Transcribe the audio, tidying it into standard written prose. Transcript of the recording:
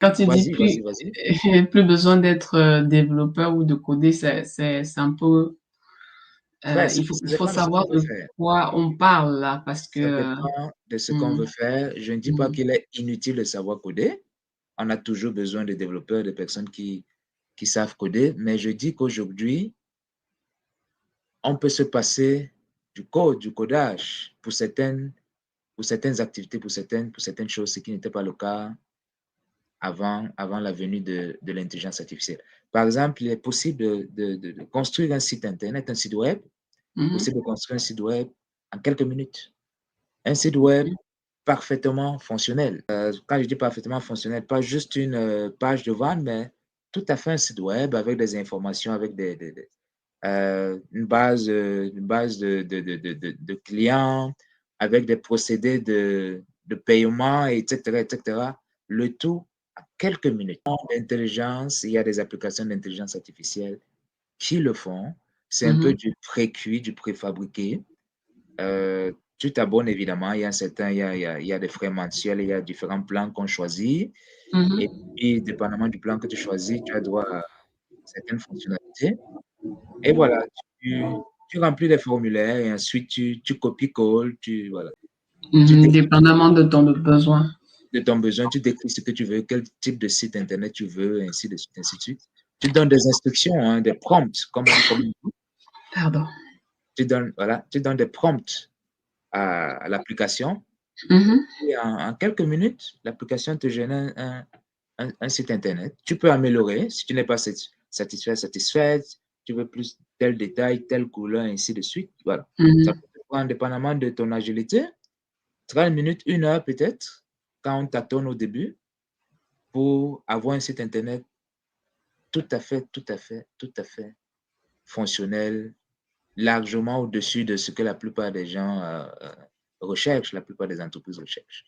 Quand tu dis Vas-y, vas-y, vas-y. plus besoin d'être, développeur ou de coder, c'est un peu, Presque, il ça faut dépend de ce qu'on savoir veut de faire. quoi on parle là parce que, Ça dépend de ce qu'on mmh, veut faire. Je ne dis pas mmh, qu'il est inutile de savoir coder. On a toujours besoin de développeurs, de personnes qui savent coder, mais je dis qu'aujourd'hui, on peut se passer du code, du codage pour certaines activités, pour certaines choses, ce qui n'était pas le cas avant la venue de l'intelligence artificielle. Par exemple, il est possible de construire un site Internet, un site web, mmh possible de construire un site web en quelques minutes. Un site web mh, parfaitement fonctionnel. Quand je dis parfaitement fonctionnel, pas juste une page de vente, mais tout à fait un site web avec des informations, avec une base de clients, avec des procédés de paiement, etc., etc. Le tout à quelques minutes. L'intelligence, il y a des applications d'intelligence artificielle qui le font. C'est un peu mmh du pré-cuit, du préfabriqué. Tu t'abonnes évidemment, il y a des frais mensuels, il y a différents plans qu'on choisit. mh, Et puis, dépendamment du plan que tu choisis, tu as droit à certaines fonctionnalités. Et voilà, tu remplis les formulaires et ensuite tu copies-colles, voilà. Tu décris dépendamment de ton besoin. de ton besoin, tu décris ce que tu veux, quel type de site internet tu veux, ainsi de suite, ainsi de suite. Tu donnes des instructions, hein, des prompts, comme on dit. Pardon. Voilà, tu donnes des prompts à l'application. Mmh Et en quelques minutes, l'application te génère un site internet. Tu peux améliorer si tu n'es pas satisfait, satisfaite, tu veux plus tel détail, telle couleur, ainsi de suite. Voilà. Ça mh. peut te prendre, dépendamment de ton agilité, 30 minutes, 1 heure peut-être, quand on tâtonne au début, pour avoir un site internet tout à fait, tout à fait, tout à fait fonctionnel, largement au-dessus de ce que la plupart des gens recherchent, la plupart des entreprises recherchent.